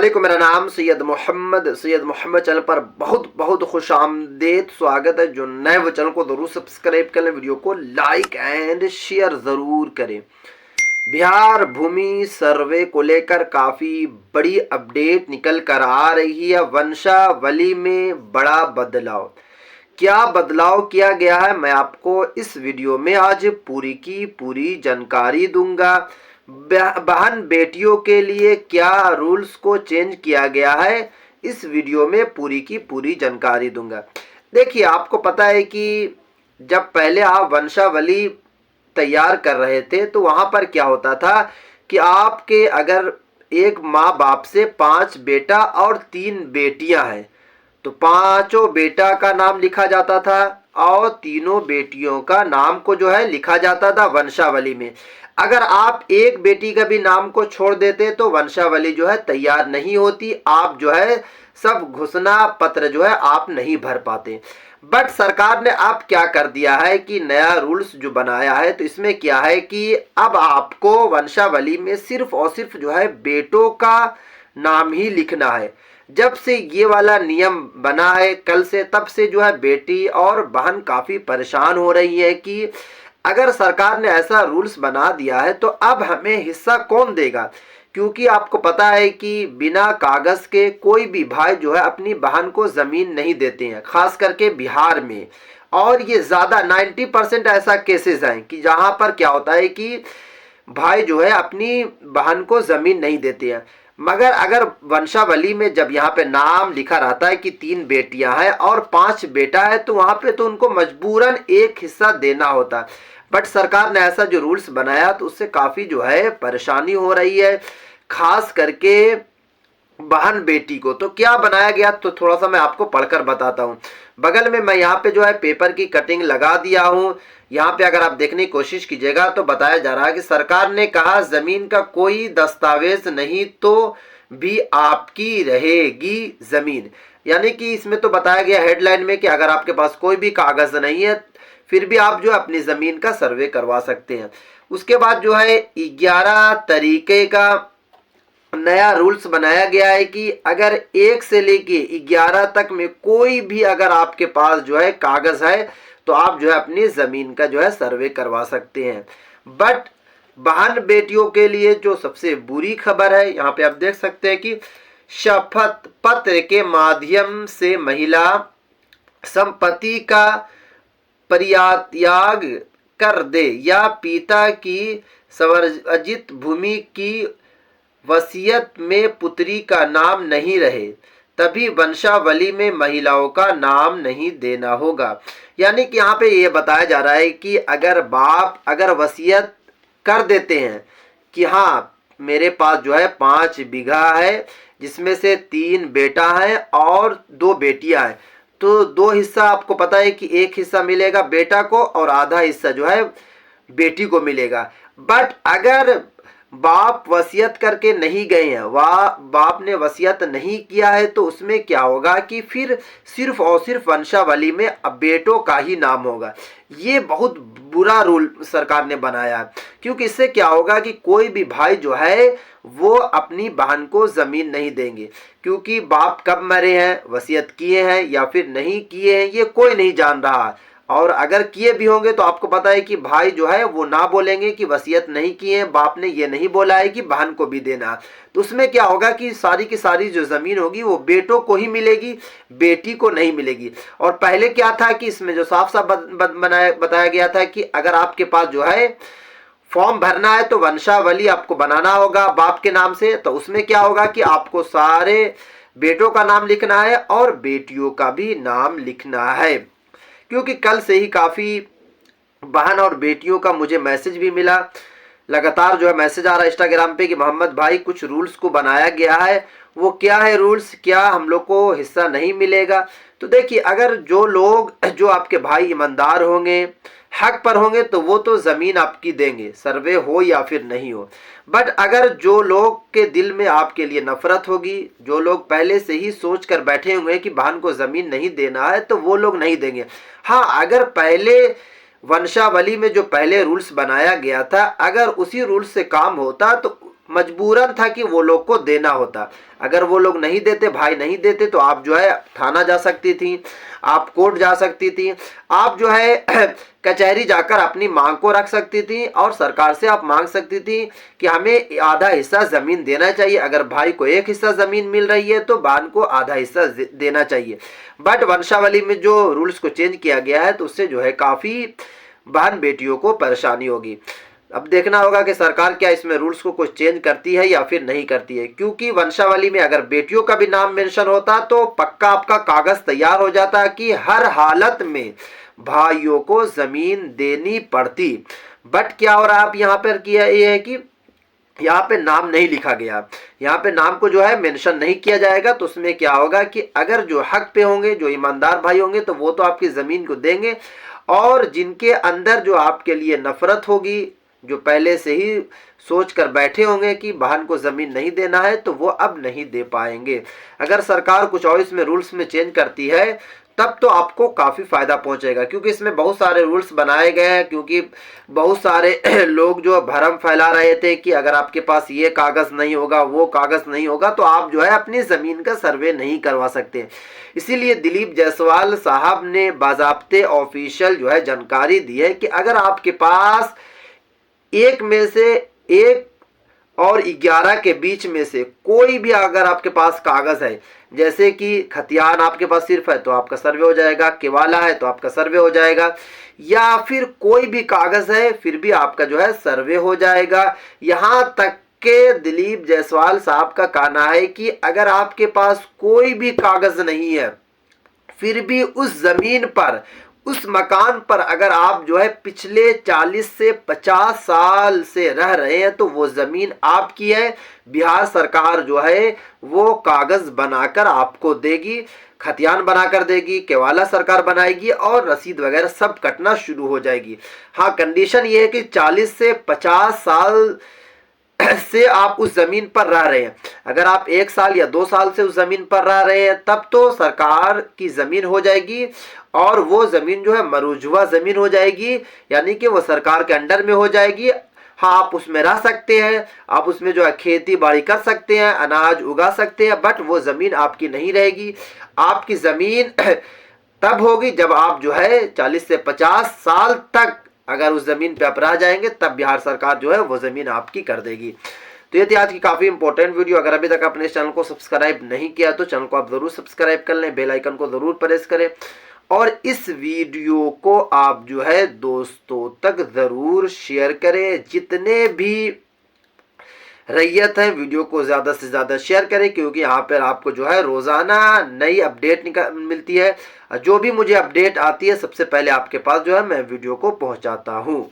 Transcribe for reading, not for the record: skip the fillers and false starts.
वालेकुम, मेरा नाम सैयद मोहम्मद चैनल पर बहुत बहुत खुश आमदेद स्वागत है। जो नए वो चैनल को जरूर सब्सक्राइब कर लें, वीडियो को लाइक एंड शेयर ज़रूर करें। बिहार भूमि सर्वे को लेकर काफ़ी बड़ी अपडेट निकल कर आ रही है। वंशावली में बड़ा बदलाव, क्या बदलाव किया गया है, मैं आपको इस वीडियो में आज पूरी की पूरी जानकारी दूंगा। बहन बेटियों के लिए क्या रूल्स को चेंज किया गया है, इस वीडियो में पूरी की पूरी जानकारी दूंगा। देखिए, आपको पता है कि जब पहले आप वंशावली तैयार कर रहे थे तो वहां पर क्या होता था कि आपके अगर एक माँ बाप से 5 बेटा और 3 बेटियां हैं तो पांचों बेटा का नाम लिखा जाता था और तीनों बेटियों का नाम को जो है लिखा जाता था वंशावली में। अगर आप एक बेटी का भी नाम को छोड़ देते तो वंशावली जो है तैयार नहीं होती, आप जो है सब घोषणा पत्र जो है आप नहीं भर पाते। बट सरकार ने अब क्या कर दिया है कि नया रूल्स जो बनाया है, तो इसमें क्या है कि अब आपको वंशावली में सिर्फ और सिर्फ जो है बेटों का नाम ही लिखना है। जब से ये वाला नियम बना है कल से, तब से जो है बेटी और बहन काफ़ी परेशान हो रही है कि अगर सरकार ने ऐसा रूल्स बना दिया है तो अब हमें हिस्सा कौन देगा। क्योंकि आपको पता है कि बिना कागज़ के कोई भी भाई जो है अपनी बहन को ज़मीन नहीं देते हैं, खास करके बिहार में। और ये ज़्यादा 90% ऐसा केसेस हैं कि जहाँ पर क्या होता है कि भाई जो है अपनी बहन को ज़मीन नहीं देते हैं। मगर अगर वंशावली में जब यहाँ पे नाम लिखा रहता है कि 3 बेटियां हैं और 5 बेटा है, तो वहाँ पे तो उनको मजबूरन एक हिस्सा देना होता है। बट सरकार ने ऐसा जो रूल्स बनाया तो उससे काफ़ी जो है परेशानी हो रही है, खास करके बहन बेटी को। तो क्या बनाया गया, तो थोड़ा सा मैं आपको पढ़कर बताता हूँ। बगल में मैं यहाँ पे जो है पेपर की कटिंग लगा दिया हूँ। यहाँ पे अगर आप देखने की कोशिश कीजिएगा तो बताया जा रहा है कि सरकार ने कहा जमीन का कोई दस्तावेज नहीं तो भी आपकी रहेगी जमीन। यानी कि इसमें तो बताया गया हेडलाइन में कि अगर आपके पास कोई भी कागज नहीं है फिर भी आप जो अपनी जमीन का सर्वे करवा सकते हैं। उसके बाद जो है 11 तरीके का नया रूल्स बनाया गया है कि अगर 1 से लेके 11 तक में कोई भी अगर आपके पास जो है कागज है तो आप जो है अपनी जमीन का जो है सर्वे करवा सकते हैं। बट बहन बेटियों के लिए जो सबसे बुरी खबर है, यहाँ पे आप देख सकते हैं कि शपथ पत्र के माध्यम से महिला संपत्ति का परित्याग कर दे या पिता की स्वर्जित भूमि की वसीयत में पुत्री का नाम नहीं रहे तभी वंशावली में महिलाओं का नाम नहीं देना होगा। यानी कि यहाँ पे ये बताया जा रहा है कि अगर बाप अगर वसीयत कर देते हैं कि हाँ मेरे पास जो है 5 बीघा है जिसमें से 3 बेटा है और 2 बेटियां हैं, तो 2 हिस्सा आपको पता है कि एक हिस्सा मिलेगा बेटा को और आधा हिस्सा जो है बेटी को मिलेगा। बट अगर बाप वसीयत करके नहीं गए हैं, वाह बाप ने वसीयत नहीं किया है, तो उसमें क्या होगा कि फिर सिर्फ और सिर्फ वंशावली में अब बेटों का ही नाम होगा। ये बहुत बुरा रूल सरकार ने बनाया है, क्योंकि इससे क्या होगा कि कोई भी भाई जो है वो अपनी बहन को ज़मीन नहीं देंगे, क्योंकि बाप कब मरे हैं, वसीयत किए हैं या फिर नहीं किए हैं, ये कोई नहीं जान रहा। और अगर किए भी होंगे तो आपको पता है कि भाई जो है वो ना बोलेंगे कि वसीयत नहीं किए हैं, बाप ने ये नहीं बोला है कि बहन को भी देना। तो उसमें क्या होगा कि सारी की सारी जो ज़मीन होगी वो बेटों को ही मिलेगी, बेटी को नहीं मिलेगी। और पहले क्या था कि इसमें जो साफ साफ बताया गया था कि अगर आपके पास जो है फॉर्म भरना है तो वंशावली आपको बनाना होगा बाप के नाम से, तो उसमें क्या होगा कि आपको सारे बेटों का नाम लिखना है और बेटियों का भी नाम लिखना है। क्योंकि कल से ही काफ़ी बहन और बेटियों का मुझे मैसेज भी मिला, लगातार जो है मैसेज आ रहा है इंस्टाग्राम पे कि मोहम्मद भाई कुछ रूल्स को बनाया गया है, वो क्या है रूल्स, क्या हम लोग को हिस्सा नहीं मिलेगा। तो देखिए, अगर जो लोग जो आपके भाई ईमानदार होंगे, हक पर होंगे, तो वो तो ज़मीन आपकी देंगे, सर्वे हो या फिर नहीं हो। बट अगर जो लोग के दिल में आपके लिए नफरत होगी, जो लोग पहले से ही सोच कर बैठे हुए हैं कि बहन को ज़मीन नहीं देना है, तो वो लोग नहीं देंगे। हाँ, अगर पहले वंशावली में जो पहले रूल्स बनाया गया था, अगर उसी रूल्स से काम होता तो मजबूरन था कि वो लोग को देना होता। अगर वो लोग नहीं देते, भाई नहीं देते, तो आप जो है थाना जा सकती थी, आप कोर्ट जा सकती थी, आप जो है कचहरी जाकर अपनी मांग को रख सकती थी और सरकार से आप मांग सकती थी कि हमें आधा हिस्सा जमीन देना चाहिए। अगर भाई को एक हिस्सा जमीन मिल रही है तो बहन को आधा हिस्सा देना चाहिए। बट वंशावली में जो रूल्स को चेंज किया गया है तो उससे जो है काफी बहन बेटियों को परेशानी होगी। अब देखना होगा कि सरकार क्या इसमें रूल्स को कुछ चेंज करती है या फिर नहीं करती है, क्योंकि वंशावली में अगर बेटियों का भी नाम मेंशन होता तो पक्का आपका कागज तैयार हो जाता कि हर हालत में भाइयों को जमीन देनी पड़ती। बट क्या हो रहा है, आप यहाँ पर किया ये है कि यहाँ पे नाम नहीं लिखा गया, यहाँ पे नाम को जो है मेंशन नहीं किया जाएगा। तो उसमें क्या होगा कि अगर जो हक पे होंगे, जो ईमानदार भाई होंगे, तो वो तो आपकी जमीन को देंगे, और जिनके अंदर जो आपके लिए नफरत होगी, जो पहले से ही सोच कर बैठे होंगे कि बहन को जमीन नहीं देना है, तो वो अब नहीं दे पाएंगे। अगर सरकार कुछ और इसमें रूल्स में चेंज करती है तब तो आपको काफी फायदा पहुंचेगा, क्योंकि इसमें बहुत सारे रूल्स बनाए गए हैं। क्योंकि बहुत सारे लोग जो भ्रम फैला रहे थे कि अगर आपके पास ये कागज नहीं होगा, वो कागज नहीं होगा, तो आप जो है अपनी जमीन का सर्वे नहीं करवा सकते। इसीलिए दिलीप जायसवाल साहब ने बाज़ाब्ते ऑफिशियल जो है जानकारी दी है कि अगर आपके पास एक में से एक और 11 के बीच में से कोई भी अगर आपके पास कागज है, जैसे कि खतियान आपके पास सिर्फ है तो आपका सर्वे हो जाएगा, केवाला है तो आपका सर्वे हो जाएगा, या फिर कोई भी कागज है फिर भी आपका जो है सर्वे हो जाएगा। यहाँ तक के दिलीप जायसवाल साहब का कहना है कि अगर आपके पास कोई भी कागज नहीं है फिर भी उस जमीन पर, उस मकान पर अगर आप जो है पिछले 40 से 50 साल से रह रहे हैं तो वो जमीन आपकी है। बिहार सरकार जो है वो कागज बनाकर आपको देगी, खतियान बनाकर देगी, केवाला सरकार बनाएगी और रसीद वगैरह सब कटना शुरू हो जाएगी। हाँ, कंडीशन ये है कि 40 से 50 साल से आप उस जमीन पर रह रहे हैं। अगर आप 1 साल या 2 साल से उस जमीन पर रह रहे हैं तब तो सरकार की जमीन हो जाएगी, और वो जमीन जो है मरूजुआ जमीन हो जाएगी, यानी कि वो सरकार के अंडर में हो जाएगी। हाँ, आप उसमें रह सकते हैं, आप उसमें जो है खेती बाड़ी कर सकते हैं, अनाज उगा सकते हैं, बट वो जमीन आपकी नहीं रहेगी। आपकी जमीन तब होगी जब आप जो है 40 से 50 साल तक अगर उस जमीन पे आप रह जाएंगे, तब बिहार सरकार जो है वो जमीन आपकी कर देगी। तो ये थी आज की काफी इंपॉर्टेंट वीडियो। अगर अभी तक आपने इस चैनल को सब्सक्राइब नहीं किया तो चैनल को आप जरूर सब्सक्राइब कर लें, बेल आइकन को जरूर प्रेस करें, और इस वीडियो को आप जो है दोस्तों तक जरूर शेयर करें। जितने भी रैयत है वीडियो को ज्यादा से ज्यादा शेयर करें, क्योंकि यहाँ पर आपको जो है रोजाना नई अपडेट मिलती है। जो भी मुझे अपडेट आती है सबसे पहले आपके पास जो है मैं वीडियो को पहुंचाता हूँ।